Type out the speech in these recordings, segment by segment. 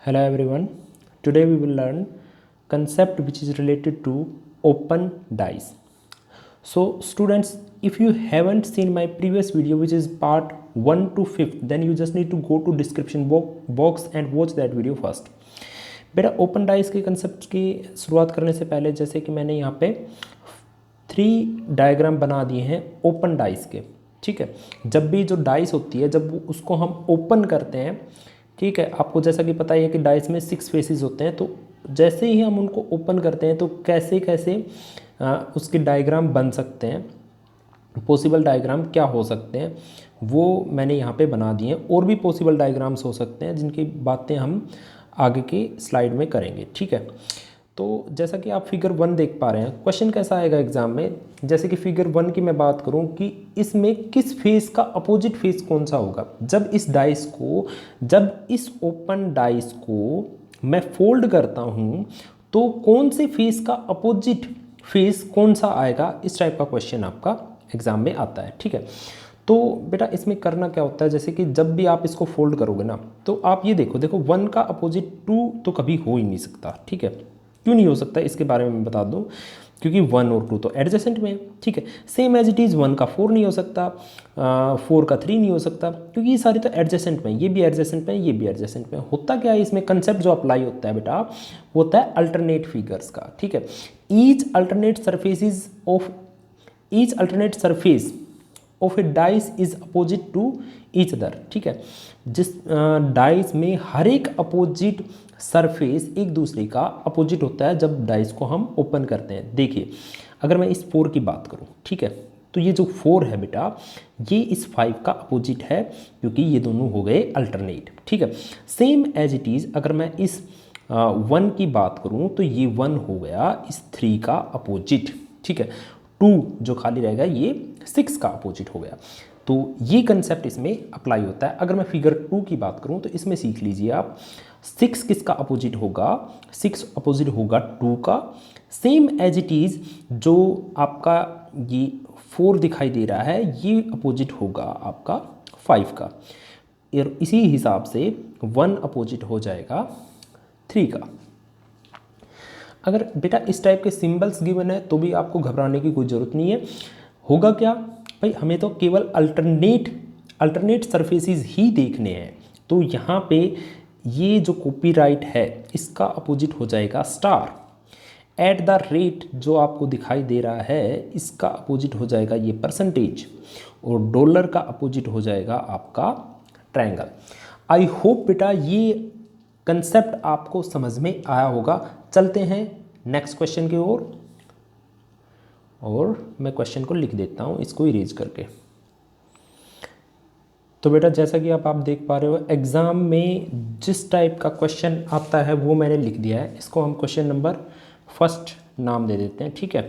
Hello everyone. Today we will learn concept which is related to open dice. So students, if you haven't seen my previous video which is part 1 to 5th, then you just need to go to description box and watch that video first. बेटा open dice के concept की शुरुआत करने से पहले जैसे कि मैंने यहाँ पे 3 डायग्राम बना दिए हैं ओपन डाइस के, ठीक है। जब भी जो डाइस होती है जब उसको हम ओपन करते हैं, ठीक है, आपको जैसा कि पता ही है कि डाइस में 6 फेसेस होते हैं, तो जैसे ही हम उनको ओपन करते हैं तो कैसे कैसे उसके डायग्राम बन सकते हैं, पॉसिबल डायग्राम क्या हो सकते हैं वो मैंने यहाँ पे बना दिए हैं। और भी पॉसिबल डायग्राम्स हो सकते हैं जिनकी बातें हम आगे की स्लाइड में करेंगे, ठीक है। तो जैसा कि आप फिगर 1 देख पा रहे हैं, क्वेश्चन कैसा आएगा एग्जाम में, जैसे कि फिगर 1 की मैं बात करूं कि इसमें किस फेस का अपोजिट फेस कौन सा होगा। जब इस ओपन डाइस को मैं फोल्ड करता हूं तो कौन से फेस का अपोजिट फेस कौन सा आएगा, इस टाइप का क्वेश्चन आपका एग्जाम में आता है, ठीक है। तो बेटा इसमें करना क्या होता है, जैसे कि जब भी आप इसको फोल्ड करोगे ना, तो आप ये देखो 1 का अपोजिट 2 तो कभी हो ही नहीं सकता, ठीक है। क्यों नहीं हो सकता इसके बारे में मैं बता दूं, क्योंकि 1 और 2 तो एडजेसेंट में है, ठीक है। सेम एज इट इज़ 1 का 4 नहीं हो सकता, 4 का 3 नहीं हो सकता, क्योंकि ये सारे तो एडजेसेंट में, ये भी एडजेसेंट में, ये भी एडजेसेंट में। होता क्या है इसमें, कंसेप्ट जो अप्लाई होता है बेटा वो होता है अल्टरनेट फिगर्स का, ठीक है। Each alternate surface of a dice is opposite to each other, ठीक है। जिस डाइस में हर एक अपोजिट सरफेस एक दूसरे का अपोजिट होता है जब डाइस को हम ओपन करते हैं। देखिए अगर मैं इस 4 की बात करूं, ठीक है, तो ये जो 4 है बेटा ये इस 5 का अपोजिट है, क्योंकि ये दोनों हो गए अल्टरनेट, ठीक है। सेम एज इट इज़ अगर मैं इस 1 की बात करूं तो ये 1 हो गया इस 3 का अपोजिट, ठीक है। 2 जो खाली रहेगा ये 6 का अपोजिट हो गया। तो ये कंसेप्ट इसमें अप्लाई होता है। अगर मैं फिगर 2 की बात करूं तो इसमें सीख लीजिए आप, 6 किसका अपोजिट होगा, 6 अपोजिट होगा 2 का। सेम एज इट इज़ जो आपका ये 4 दिखाई दे रहा है ये अपोजिट होगा आपका 5 का, और इसी हिसाब से 1 अपोजिट हो जाएगा 3 का। अगर बेटा इस टाइप के सिंबल्स गिवन है तो भी आपको घबराने की कोई ज़रूरत नहीं है। होगा क्या भाई, हमें तो केवल अल्टरनेट सरफेसेस ही देखने हैं। तो यहाँ पे ये जो कॉपीराइट है इसका अपोजिट हो जाएगा स्टार। एट द रेट जो आपको दिखाई दे रहा है इसका अपोजिट हो जाएगा ये परसेंटेज, और डॉलर का अपोजिट हो जाएगा आपका ट्रायंगल। आई होप बेटा ये कंसेप्ट आपको समझ में आया होगा। चलते हैं नेक्स्ट क्वेश्चन की ओर, और मैं क्वेश्चन को लिख देता हूँ इसको इरेज करके। तो बेटा जैसा कि आप देख पा रहे हो एग्ज़ाम में जिस टाइप का क्वेश्चन आता है वो मैंने लिख दिया है। इसको हम क्वेश्चन नंबर 1 नाम दे देते हैं, ठीक है।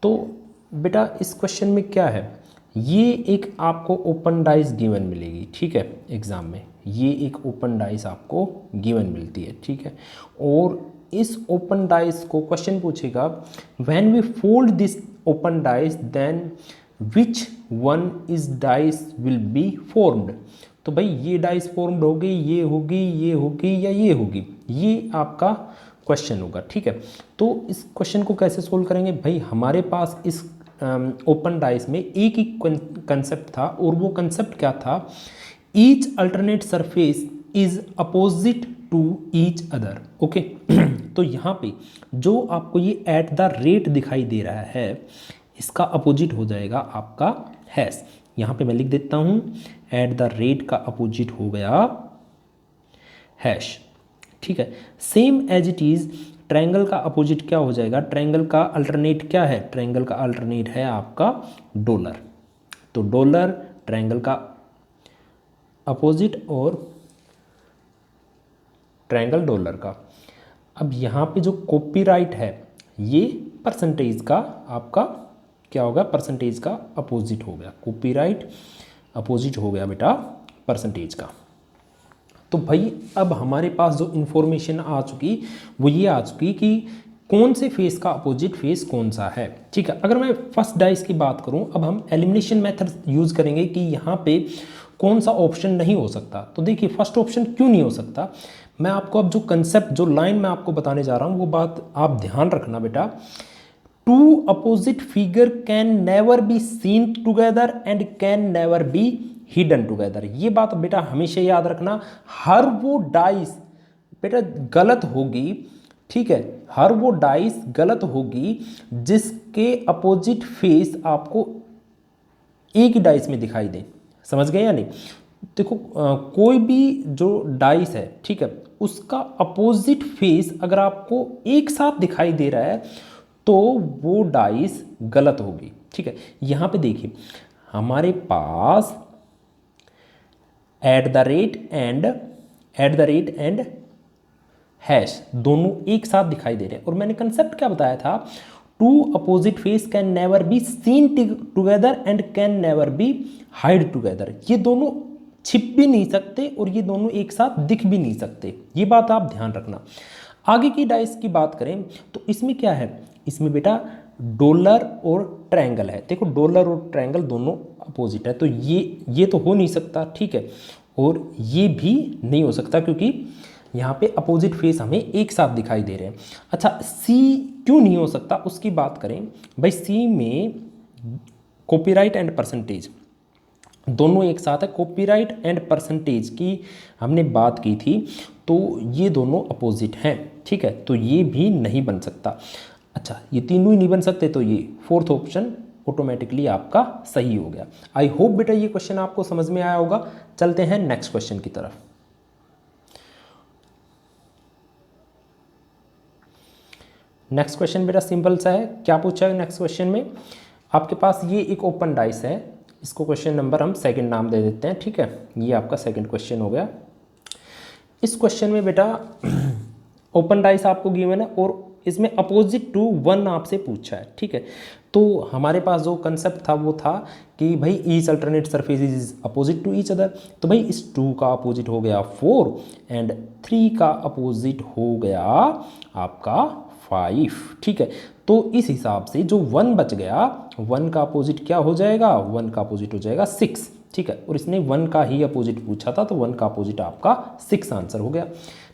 तो बेटा इस क्वेश्चन में क्या है, ये एक आपको ओपन डाइस गिवन मिलेगी, ठीक है। एग्ज़ाम में ये एक ओपन डाइस आपको गिवन मिलती है, ठीक है। और इस ओपन डाइस को क्वेश्चन पूछेगा, when we fold this open dice then which one is dice will be formed. तो भाई ये डाइस फॉर्म्ड होगी, ये होगी, ये होगी या ये होगी, ये आपका क्वेश्चन होगा, ठीक है। तो इस क्वेश्चन को कैसे सोल्व करेंगे भाई, हमारे पास इस ओपन डाइस में एक ही कंसेप्ट था, और वो कंसेप्ट क्या था, each alternate surface is opposite to each other, okay. तो यहाँ पे जो आपको ये एट द रेट दिखाई दे रहा है इसका अपोजिट हो जाएगा आपका हैश। यहाँ पे मैं लिख देता हूँ एट द रेट का अपोजिट हो गया हैश, ठीक है। Same as it is triangle का अपोजिट क्या हो जाएगा, ट्रायंगल का अल्टरनेट क्या है, ट्रायंगल का अल्टरनेट है आपका डॉलर। तो डॉलर ट्रायंगल का अपोजिट और ट्रायंगल डॉलर का। अब यहाँ पे जो कॉपीराइट है ये परसेंटेज का आपका क्या होगा, परसेंटेज का अपोजिट हो गया, कॉपीराइट अपोजिट हो गया बेटा परसेंटेज का। तो भाई अब हमारे पास जो इन्फॉर्मेशन आ चुकी वो ये आ चुकी कि कौन से फेस का अपोजिट फेस कौन सा है, ठीक है। अगर मैं फर्स्ट डाइस की बात करूं, अब हम एलिमिनेशन मेथड यूज़ करेंगे कि यहाँ पे कौन सा ऑप्शन नहीं हो सकता। तो देखिए फर्स्ट ऑप्शन क्यों नहीं हो सकता, मैं आपको अब जो कंसेप्ट, जो लाइन मैं आपको बताने जा रहा हूँ वो बात आप ध्यान रखना बेटा। Two opposite figure can never be seen together and can never be hidden together. ये बात बेटा हमेशा याद रखना। हर वो डाइस बेटा गलत होगी, ठीक है, हर वो डाइस गलत होगी जिसके अपोजिट फेस आपको एक ही डाइस में दिखाई दे। समझ गए या नहीं? देखो कोई भी जो डाइस है, ठीक है, उसका अपोजिट फेस अगर आपको एक साथ दिखाई दे रहा है तो वो डाइस गलत होगी, ठीक है। यहां पे देखिए हमारे पास at the rate and hash दोनों एक साथ दिखाई दे रहे हैं, और मैंने कंसेप्ट क्या बताया था, two opposite face can never be seen together and can never be hide together. ये दोनों छिप भी नहीं सकते और ये दोनों एक साथ दिख भी नहीं सकते, ये बात आप ध्यान रखना। आगे की डाइस की बात करें तो इसमें क्या है, इसमें बेटा डॉलर और ट्रायंगल है। देखो डॉलर और ट्रायंगल दोनों अपोजिट है, तो ये तो हो नहीं सकता, ठीक है, और ये भी नहीं हो सकता क्योंकि यहाँ पे अपोजिट फेस हमें एक साथ दिखाई दे रहे हैं। अच्छा सी क्यों नहीं हो सकता उसकी बात करें भाई, सी में कॉपीराइट एंड परसेंटेज दोनों एक साथ है। कॉपीराइट एंड परसेंटेज की हमने बात की थी, तो ये दोनों अपोजिट हैं, ठीक है, तो ये भी नहीं बन सकता। अच्छा ये तीनों ही नहीं बन सकते, तो ये फोर्थ ऑप्शन ऑटोमेटिकली आपका सही हो गया। आई होप बेटा ये क्वेश्चन आपको समझ में आया होगा। चलते हैं नेक्स्ट क्वेश्चन की तरफ। नेक्स्ट क्वेश्चन बेटा सिंपल सा है। क्या पूछा है नेक्स्ट क्वेश्चन में, आपके पास ये एक ओपन डाइस है, इसको क्वेश्चन नंबर हम सेकंड नाम दे देते हैं, ठीक है, ये आपका सेकंड क्वेश्चन हो गया। इस क्वेश्चन में बेटा ओपन डाइस आपको गिवन है और इसमें अपोजिट टू 1 आपसे पूछा है, ठीक है। तो हमारे पास जो कंसेप्ट था वो था कि भाई each alternate surface is opposite to each other, तो भाई इस 2 का अपोजिट हो गया 4 एंड 3 का अपोजिट हो गया आपका 5, ठीक है। तो इस हिसाब से जो 1 बच गया, 1 का अपोजिट क्या हो जाएगा, 1 का अपोजिट हो जाएगा 6, ठीक है, और इसने 1 का ही अपोजिट पूछा था तो 1 का अपोजिट आपका 6 आंसर हो गया,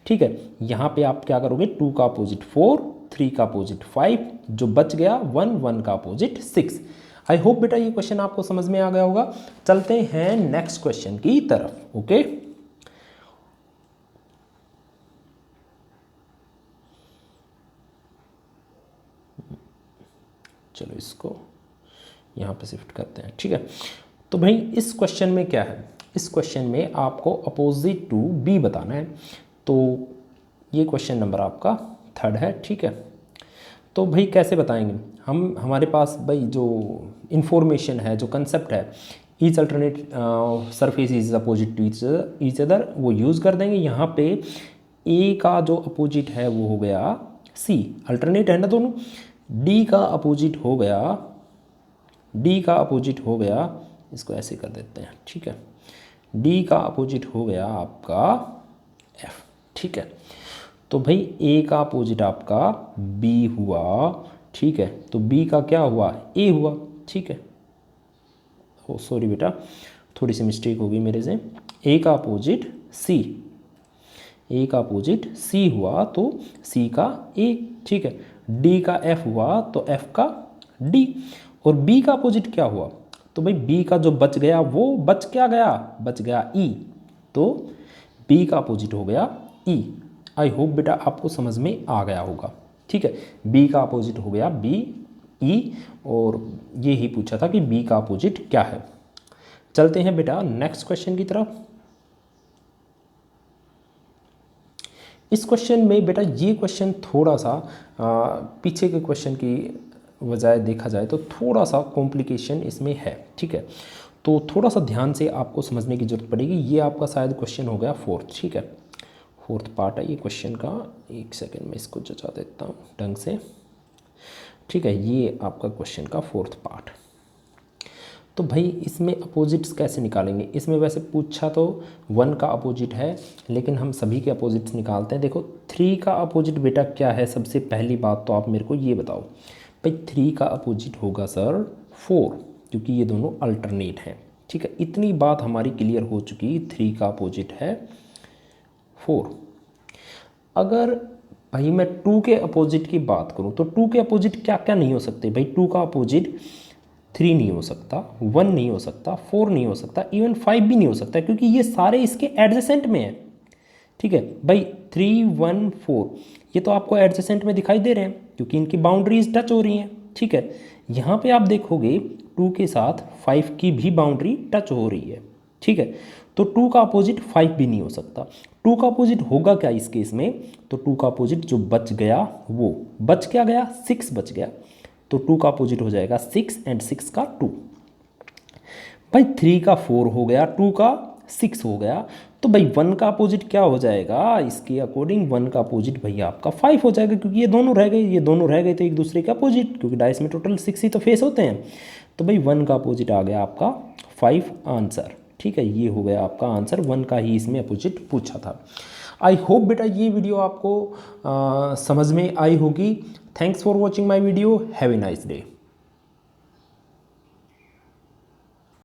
ठीक है। यहाँ पे आप क्या करोगे, 2 का अपोजिट 4, 3 का अपोजिट 5, जो बच गया 1 का अपोजिट 6। आई होप बेटा ये क्वेश्चन आपको समझ में आ गया होगा। चलते हैं नेक्स्ट क्वेश्चन की तरफ, ओके। चलो इसको यहाँ पे शिफ्ट करते हैं, ठीक है। तो भाई इस क्वेश्चन में क्या है, इस क्वेश्चन में आपको अपोजिट टू बी बताना है, तो ये क्वेश्चन नंबर आपका 3rd है, ठीक है। तो भाई कैसे बताएंगे हम, हमारे पास भाई जो इन्फॉर्मेशन है, जो कंसेप्ट है, each alternate surface is opposite to each other, वो यूज़ कर देंगे। यहाँ पे ए का जो अपोजिट है वो हो गया सी, अल्टरनेट है ना दोनों। डी का अपोजिट हो गया, डी का अपोजिट हो गया, इसको ऐसे कर देते हैं, ठीक है, डी का अपोजिट हो गया आपका एफ, ठीक है। तो भाई ए का अपोजिट आपका बी हुआ, ठीक है, तो बी का क्या हुआ, ए हुआ, ठीक है। ओ सॉरी बेटा थोड़ी सी मिस्टेक हो गई मेरे से, ए का अपोजिट सी, ए का अपोजिट सी हुआ तो सी का ए, ठीक है। डी का एफ हुआ तो एफ का डी, और बी का अपोजिट क्या हुआ, तो भाई बी का जो बच गया वो बच क्या गया, बच गया ई, तो बी का अपोजिट हो गया ई। आई होप बेटा आपको समझ में आ गया होगा, ठीक है। बी का अपोजिट हो गया बी ई, और ये ही पूछा था कि बी का अपोजिट क्या है। चलते हैं बेटा नेक्स्ट क्वेश्चन की तरफ। इस क्वेश्चन में बेटा ये क्वेश्चन थोड़ा सा पीछे के क्वेश्चन की बजाय देखा जाए तो थोड़ा सा कॉम्प्लिकेशन इसमें है, ठीक है, तो थोड़ा सा ध्यान से आपको समझने की जरूरत पड़ेगी। ये आपका शायद क्वेश्चन हो गया 4th, ठीक है, 4th पार्ट है ये क्वेश्चन का। एक सेकेंड में इसको जचा देता हूँ ढंग से, ठीक है, ये आपका क्वेश्चन का 4th पार्ट। तो भाई इसमें अपोजिट्स कैसे निकालेंगे, इसमें वैसे पूछा तो 1 का अपोजिट है, लेकिन हम सभी के अपोजिट्स निकालते हैं। देखो 3 का अपोजिट बेटा क्या है, सबसे पहली बात तो आप मेरे को ये बताओ भाई, 3 का अपोजिट होगा सर 4, क्योंकि ये दोनों अल्टरनेट हैं, ठीक है, इतनी बात हमारी क्लियर हो चुकी। 3 का अपोजिट है 4। अगर भाई मैं 2 के अपोजिट की बात करूं तो 2 के अपोजिट क्या क्या नहीं हो सकते भाई? 2 का अपोजिट 3 नहीं हो सकता, 1 नहीं हो सकता, 4 नहीं हो सकता, इवन 5 भी नहीं हो सकता, क्योंकि ये सारे इसके एडजेसेंट में हैं। ठीक है भाई, 3 1 4 ये तो आपको एडजेसेंट में दिखाई दे रहे हैं क्योंकि इनकी बाउंड्रीज टच हो रही हैं। ठीक है, यहाँ पे आप देखोगे 2 के साथ 5 की भी बाउंड्री टच हो रही है। ठीक है, तो 2 का अपोजिट 5 भी नहीं हो सकता। 2 का अपोजिट होगा क्या इस केस में? तो 2 का अपोजिट जो बच गया, वो बच क्या गया? 6 बच गया। तो 2 का अपोजिट हो जाएगा 6 एंड 6 का 2। भाई 3 का 4 हो गया, 2 का 6 हो गया, तो भाई 1 का अपोजिट क्या हो जाएगा? इसके अकॉर्डिंग 1 का अपोजिट भैया आपका 5 हो जाएगा, क्योंकि ये दोनों रह गए, ये दोनों रह गए तो एक दूसरे के अपोजिट, क्योंकि डाइस में टोटल 6 ही तो फेस होते हैं। तो भाई 1 का अपोजिट आ गया आपका 5 आंसर। ठीक है, ये हो गया आपका आंसर। 1 का ही इसमें अपोजिट पूछा था। आई होप बेटा ये वीडियो आपको समझ में आई होगी। Thanks for watching my video. Have a nice day.